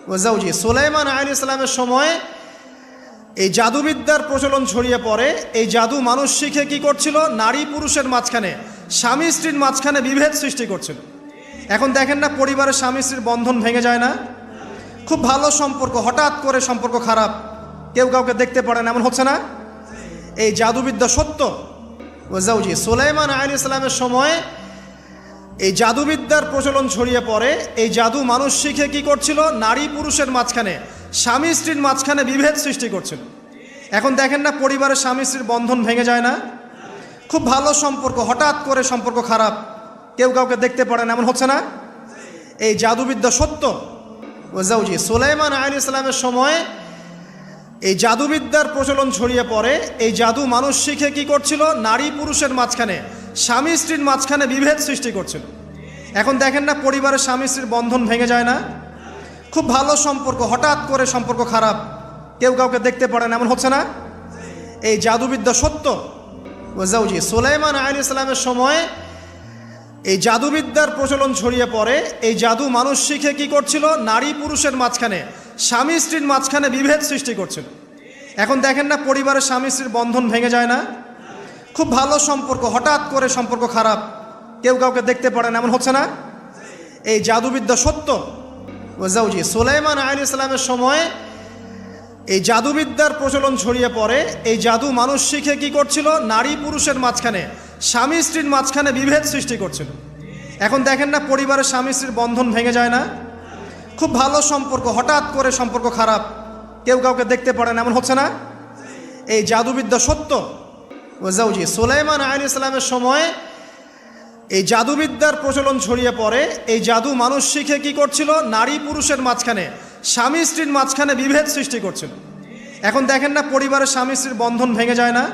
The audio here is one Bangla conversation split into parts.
ওয়াজাউজি সুলাইমান আলাইহিস সালামের সময় এই জাদুবিদ্যার প্রচলন ছড়িয়ে পড়ে। এই জাদু মানুষ শিখে কি করছিল? নারী পুরুষের মাঝখানে, স্বামী স্ত্রীর মাঝখানে বিভেদ সৃষ্টি করছিল। এখন দেখেন না, পরিবারের স্বামী স্ত্রীর বন্ধন ভেঙে যায় না? খুব ভালো সম্পর্ক, হঠাৎ করে সম্পর্ক খারাপ, কেউ কাউকে দেখতে পারে না, এমন হচ্ছে না? এই জাদুবিদ্যা সত্য। ওয়াজাউজি সুলাইমান আলাইহিস সালামের সময় এই জাদুবিদ্যার প্রচলন ছড়িয়ে পড়ে। এই জাদু মানুষ শিখে কি করছিল? নারী পুরুষের মাঝখানে, স্বামী স্ত্রীর মাঝখানে বিভেদ সৃষ্টি করছিল। এখন দেখেন না, পরিবারের স্বামী স্ত্রীর বন্ধন ভেঙে যায় না? খুব ভালো সম্পর্ক, হঠাৎ করে সম্পর্ক খারাপ, কেউ কাউকে দেখতে পারে না, এমন হচ্ছে না? এই জাদুবিদ্যা সত্য। ওয়াজাউজি সুলাইমান আলাইহিস সালামের সময় এই জাদুবিদ্যার প্রচলন ছড়িয়ে পড়ে। এই জাদু মানুষ শিখে কি করছিল? নারী পুরুষের মাঝখানে, স্বামী স্ত্রীর মাঝখানে বিভেদ সৃষ্টি করছিল। এখন দেখেন না, পরিবারের স্বামী স্ত্রীর বন্ধন ভেঙে যায় না? খুব ভালো সম্পর্ক, হঠাৎ করে সম্পর্ক খারাপ, কেউ কাউকে দেখতে পারে না, এমন হচ্ছে না? এই জাদুবিদ্যা সত্য। ওয়াজাউজি সুলাইমান আলাইহিস সালামের সময় এই জাদুবিদ্যার প্রচলন ছড়িয়ে পড়ে। এই জাদু মানুষ শিখে কি করছিল? নারী পুরুষের মাঝখানে, স্বামী স্ত্রীর মাঝখানে বিভেদ সৃষ্টি করছিল। এখন দেখেন না, পরিবারের স্বামী স্ত্রীর বন্ধন ভেঙে যায় না? খুব ভালো সম্পর্ক, হঠাৎ করে সম্পর্ক খারাপ, কেউ কাউকে দেখতে পারে না, এমন হচ্ছে না? এই জাদুবিদ্যা সত্য। ওয়াজাউজি সুলাইমান আলাইহিস সালামের সময় এই জাদুবিদ্যার প্রচলন ছড়িয়ে পড়ে। এই জাদু মানুষ শিখে কি করছিল? নারী পুরুষের মাঝখানে, স্বামী স্ত্রীর মাঝখানে বিভেদ সৃষ্টি করছিল। এখন দেখেন না, পরিবারের স্বামী স্ত্রীর বন্ধন ভেঙে যায় না? খুব ভালো সম্পর্ক, হঠাৎ করে সম্পর্ক খারাপ, কেউ কাউকে দেখতে পারে না, এমন হচ্ছে না? এই জাদুবিদ্যা সত্য। ওয়াজাউজি সুলাইমান আলাইহিস সালামের সময় এই জাদুবিদ্যার প্রচলন ছড়িয়ে পড়ে। এই জাদু মানুষ শিখে কি করছিল? নারী পুরুষের মাঝখানে, স্বামী স্ত্রীর মাঝখানে বিভেদ সৃষ্টি করছিল। এখন দেখেন না, পরিবারের স্বামী স্ত্রীর বন্ধন ভেঙে যায় না?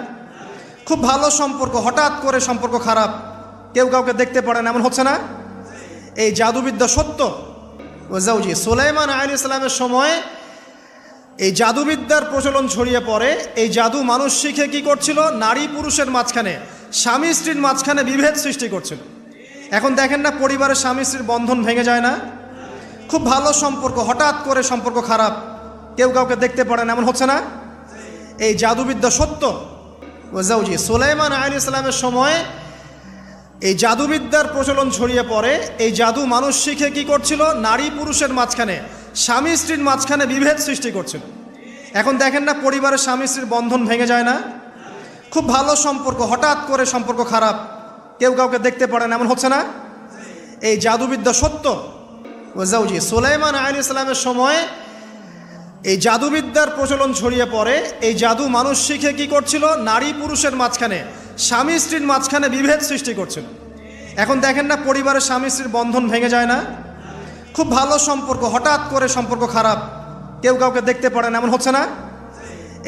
খুব ভালো সম্পর্ক, হঠাৎ করে সম্পর্ক খারাপ, কেউ কাউকে দেখতে পারে না, এমন হচ্ছে না? এই জাদুবিদ্যা সত্য। ওয়াজাউজি সুলাইমান আলাইহিস সালামের সময় এই জাদুবিদ্যার প্রচলন ছড়িয়ে পড়ে। এই জাদু মানুষ শিখে কি করছিল? নারী পুরুষের মাঝখানে, স্বামী স্ত্রীর মাঝখানে বিভেদ সৃষ্টি করছিল। এখন দেখেন না, পরিবারের স্বামী স্ত্রীর বন্ধন ভেঙে যায় না? খুব ভালো সম্পর্ক, হঠাৎ করে সম্পর্ক খারাপ, কেউ কাউকে দেখতে পারে না, এমন হচ্ছে না? এই জাদুবিদ্যা সত্য। ওয়াজাউজি সুলাইমান আলাইহিস সালামের সময় এই জাদুবিদ্যার প্রচলন ছড়িয়ে পড়ে। এই জাদু মানুষ শিখে কি করছিল? নারী পুরুষের মাঝখানে, স্বামী স্ত্রীর মাঝখানে বিভেদ সৃষ্টি করছিল। এখন দেখেন না, পরিবারের স্বামী স্ত্রীর বন্ধন ভেঙে যায় না? খুব ভালো সম্পর্ক, হঠাৎ করে সম্পর্ক খারাপ, কেউ কাউকে দেখতে পারে না, এমন হচ্ছে না? এই জাদুবিদ্যা সত্য। ওয়াজাউজি সুলাইমান আলাইহিস সালামের সময় এই জাদুবিদ্যার প্রচলন ছড়িয়ে পড়ে। এই জাদু মানুষ শিখে কি করছিল? নারী পুরুষের মাঝখানে, স্বামী স্ত্রীর মাঝখানে বিভেদ সৃষ্টি করছিল। এখন দেখেন না, পরিবারের স্বামী স্ত্রীর বন্ধন ভেঙে যায় না? খুব ভালো সম্পর্ক, হঠাৎ করে সম্পর্ক খারাপ, কেউ কাউকে দেখতে পারে না, এমন হচ্ছে না?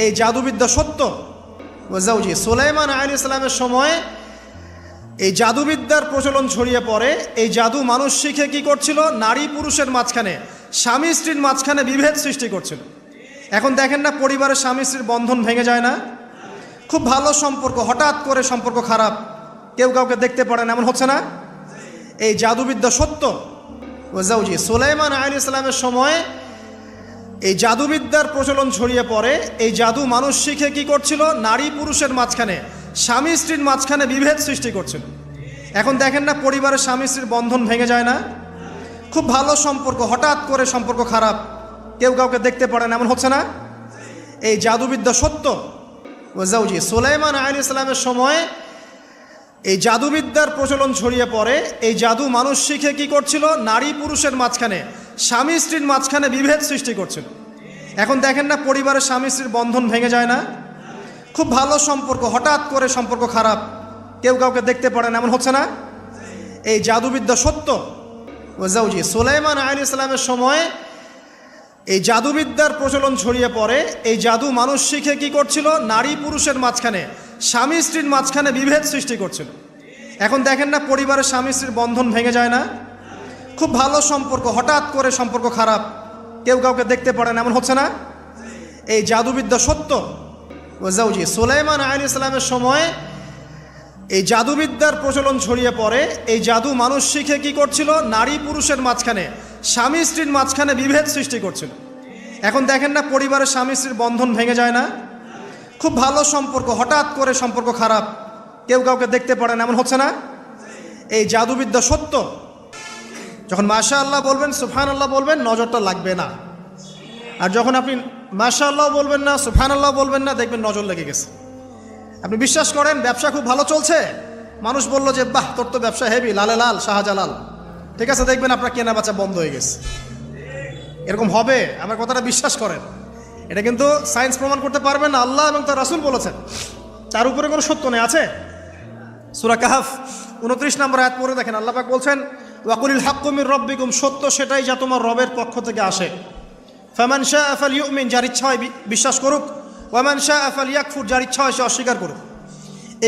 এই জাদুবিদ্যা সত্য। ওয়াজাউজি সুলাইমান আলাইহিস সালামের সময় এই জাদুবিদ্যার প্রচলন ছড়িয়ে পড়ে। এই জাদু মানুষ শিখে কি করছিল? নারী পুরুষের মাঝখানে, স্বামী স্ত্রীর মাঝখানে বিভেদ সৃষ্টি করছিল। এখন দেখেন না, পরিবারের স্বামী স্ত্রীর বন্ধন ভেঙে যায় না? খুব ভালো সম্পর্ক, হঠাৎ করে সম্পর্ক খারাপ, কেউ কাউকে দেখতে পারে না, এমন হচ্ছে না? এই জাদুবিদ্যা সত্য। ওয়াজাউজি সুলাইমান আলাইহিস সালামের সময় এই জাদুবিদ্যার প্রচলন ছড়িয়ে পড়ে। এই জাদু মানুষ শিখে কি করছিল? নারী পুরুষের মাঝখানে, স্বামী স্ত্রীর মাঝখানে বিভেদ সৃষ্টি করছিল। এখন দেখেন না, পরিবারের স্বামী স্ত্রীর বন্ধন ভেঙে যায় না? খুব ভালো সম্পর্ক, হঠাৎ করে সম্পর্ক খারাপ, কেউ কাউকে দেখতে পারে না, এমন হচ্ছে না? এই জাদুবিদ্যা সত্য। ওয়াজাউজি সুলাইমান আলাইহিস সালামের সময় এই জাদুবিদ্যার প্রচলন ছড়িয়ে পড়ে। এই জাদু মানুষ শিখে কি করছিল? নারী পুরুষের মাঝখানে, স্বামী স্ত্রীর মাঝখানে বিভেদ সৃষ্টি করছিল। এখন দেখেন না, পরিবারের স্বামী স্ত্রীর বন্ধন ভেঙে যায় না? খুব ভালো সম্পর্ক, হঠাৎ করে সম্পর্ক খারাপ, কেউ কাউকে দেখতে পারে না, এমন হচ্ছে না? এই জাদুবিদ্যা সত্য। ওয়াজাউজি সুলাইমান আলাইহিস সালামের সময় এই জাদুবিদ্যার প্রচলন ছড়িয়ে পড়ে। এই জাদু মানুষ শিখে কি করছিল? নারী পুরুষের মাঝখানে, স্বামী স্ত্রীর মাঝখানে বিভেদ সৃষ্টি করছিল। এখন দেখেন না, পরিবারের স্বামী স্ত্রীর বন্ধন ভেঙে যায় না? খুব ভালো সম্পর্ক, হঠাৎ করে সম্পর্ক খারাপ, কেউ কাউকে দেখতে পারে না, এমন হচ্ছে না? এই জাদুবিদ্যা সত্য। ওয়াজাউজি সুলাইমান আলাইহিস সালামের সময় এই জাদুবিদ্যার প্রচলন ছড়িয়ে পড়ে। এই জাদু মানুষ শিখে কি করছিল? নারী পুরুষের মাঝখানে, স্বামী স্ত্রীর মাঝখানে বিভেদ সৃষ্টি করছিল। এখন দেখেন না, পরিবারের স্বামী স্ত্রীর বন্ধন ভেঙে যায় না? খুব ভালো সম্পর্ক, হঠাৎ করে সম্পর্ক খারাপ, কেউ কাউকে দেখতে পারে না, এমন হচ্ছে না? এই জাদুবিদ্যা সত্য। যখন মাশা আল্লাহ বলবেন, সুবহান আল্লাহ বলবেন, নজরটা লাগবে না। আর যখন আপনি মাশা আল্লাহ বলবেন না, সুবহান আল্লাহ বলবেন না, দেখবেন নজর লেগে গেছে। আপনি বিশ্বাস করেন ব্যবসা খুব ভালো চলছে, মানুষ বলল যে বাহ তোর তো ব্যবসা হেভি, লালে লাল শাহজালাল, ঠিক আছে, দেখবেন আপনার কেনা বেচা বন্ধ হয়ে গেছে। এরকম হবে, আমার কথাটা বিশ্বাস করেন। এটা কিন্তু সায়েন্স প্রমাণ করতে পারবেন না, আল্লাহ এবং তার রাসূল বলেছেন, তার উপরে কোনো সত্য নেই। আছে সূরা কাহফ 29 নম্বর আয়াত পড়ে দেখেন, আল্লাহ পাক বলছেন ওয়াকুলিল হাক্কু মির রাব্বিকুম, সত্য সেটাই যা তোমার রবের পক্ষ থেকে আসে। ফামান শাআ ফালইউমিন, যার ইচ্ছা হয় বিশ্বাস করুক, ওয়ামান শাআ ফালইয়াকফুর, যার ইচ্ছা হয় সে অস্বীকার করুক।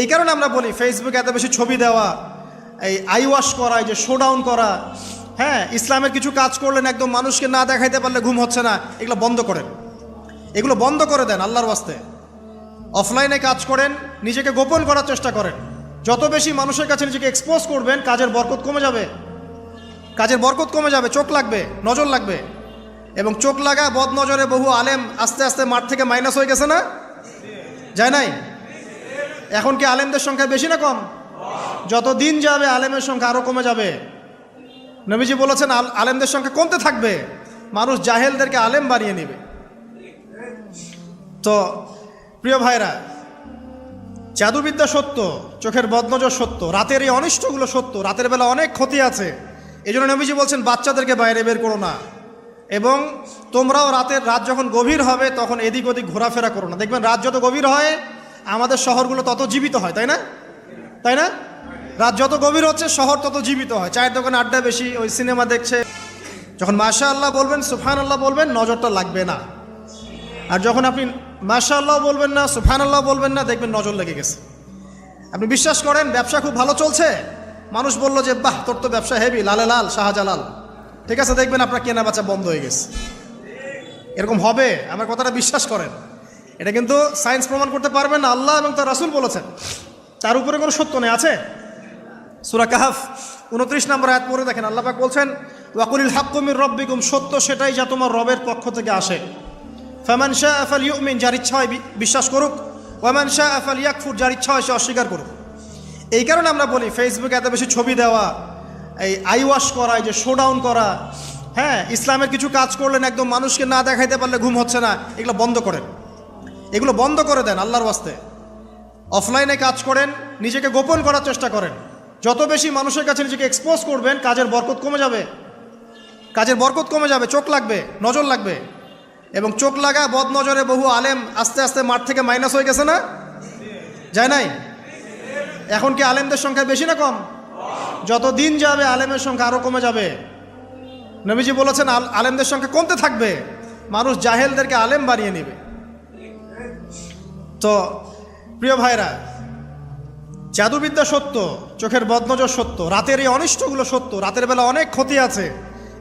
এই কারণে আমরা বলি ফেসবুকে এত বেশি ছবি দেওয়া, এই আই ওয়াশ করা, এই যে শোডাউন করা, হ্যাঁ, ইসলামের কিছু কাজ করলেন একদম মানুষকে না দেখাইতে পারলে ঘুম হচ্ছে না, এগুলো বন্ধ করেন, এগুলো বন্ধ করে দেন আল্লাহর ওয়াস্তে। অফলাইনে কাজ করেন, নিজেকে গোপন করার চেষ্টা করেন। যত বেশি মানুষের কাছে নিজেকে এক্সপোজ করবেন, কাজের বরকত কমে যাবে, কাজের বরকত কমে যাবে, চোখ লাগবে, নজর লাগবে। এবং চোখ লাগা বদ নজরে বহু আলেম আস্তে আস্তে মাঠ থেকে মাইনাস হয়ে গেছে না? যায় নাই? এখন কি আলেমদের সংখ্যা বেশি না কম? যত দিন যাবে আলেমের সংখ্যা আরও কমে যাবে। নবীজি বলেছেন আলেমদের সংখ্যা কমতে থাকবে, মানুষ জাহেলদেরকে আলেম বানিয়ে নেবে। তো প্রিয় ভাইরা, জাদুবিদ্যা সত্য, চোখের বদনজর সত্য, রাতের এই অনিষ্টগুলো সত্য, রাতের বেলা অনেক ক্ষতি আছে। এই জন্য নবীজি বলছেন বাচ্চাদেরকে বাইরে বের করো না, এবং তোমরাও রাত যখন গভীর হবে তখন এদিক ওদিক ঘোরাফেরা করো না। দেখবেন রাত যত গভীর হয় আমাদের শহরগুলো তত জীবিত হয়, তাই না? তাই না? রাত যত গভীর হচ্ছে শহর তত জীবিত হয়, চায়ের দোকানে আড্ডা বেশি, ওই সিনেমা দেখছে। যখন মাশা আল্লাহ বলবেন, সুবহান আল্লাহ বলবেন, নজরটা লাগবে না। আর যখন আপনি মাশা আল্লাহ বলবেন না, সুবহান আল্লাহ বলবেন না, দেখবেন নজর লেগে গেছে। আপনি বিশ্বাস করেন ব্যবসা খুব ভালো চলছে, মানুষ বলল যে বাহ তোর তো ব্যবসা হেভি, লালে লাল শাহজালাল, ঠিক আছে, দেখবেন আপনার কেনা বেচা বন্ধ হয়ে গেছে। এরকম হবে, আমার কথাটা বিশ্বাস করেন। এটা কিন্তু সায়েন্স প্রমাণ করতে পারবেন না, আল্লাহ এবং তার রাসূল বলেছেন, তার উপরে কোনো সত্য নেই। আছে সূরা কাহফ 29 নম্বর আয়াত পড়ে দেখেন, আল্লাহ পাক বলছেন ওয়াকুলিল হাক্কু মির রাব্বিকুম, সত্য সেটাই যা তোমার রবের পক্ষ থেকে আসে। ফামান শাআ ফালইউমিন, যার ইচ্ছা হয় বিশ্বাস করুক, ওয়ামান শাআ ফালইয়াকফুর, যার ইচ্ছা হয় সে অস্বীকার করুক। এই কারণে আমরা বলি ফেসবুকে এত বেশি ছবি দেওয়া, এই আই ওয়াশ করা, এই যে শোডাউন করা, হ্যাঁ, ইসলামের কিছু কাজ করলেন একদম মানুষকে না দেখাইতে পারলে ঘুম হচ্ছে না, এগুলো বন্ধ করেন, এগুলো বন্ধ করে দেন আল্লাহর ওয়াস্তে। অফলাইনে কাজ করেন, নিজেকে গোপন করার চেষ্টা করেন। যত বেশি মানুষের কাছে নিজেকে এক্সপোজ করবেন, কাজের বরকত কমে যাবে, কাজের বরকত কমে যাবে, চোখ লাগবে, নজর লাগবে। এবং চোখ লাগা বদ নজরে বহু আলেম আস্তে আস্তে মাঠ থেকে মাইনাস হয়ে গেছে না? যায় নাই? এখন কি আলেমদের সংখ্যা বেশি না কম? যত দিন যাবে আলেমের সংখ্যা আরও কমে যাবে। নবীজি বলেছেন আলেমদের সংখ্যা কমতে থাকবে, মানুষ জাহেলদেরকে আলেম বানিয়ে নেবে। তো প্রিয় ভাইরা, জাদুবিদ্যা সত্য, চোখের বদনজর সত্য, রাতের এই অনিষ্টগুলো সত্য, রাতের বেলা অনেক ক্ষতি আছে।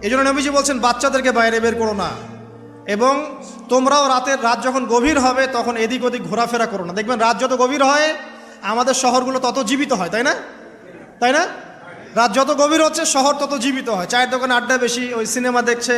এই জন্য নবীজি বলছেন বাচ্চাদেরকে বাইরে বের করো না, এবং তোমরাও রাত যখন গভীর হবে তখন এদিক ওদিক ঘোরাফেরা করো না। দেখবেন রাত যত গভীর হয় আমাদের শহরগুলো তত জীবিত হয়, তাই না? তাই না? রাত যত গভীর হচ্ছে শহর তত জীবিত হয়, চায়ের দোকানে আড্ডা বেশি, ওই সিনেমা দেখছে।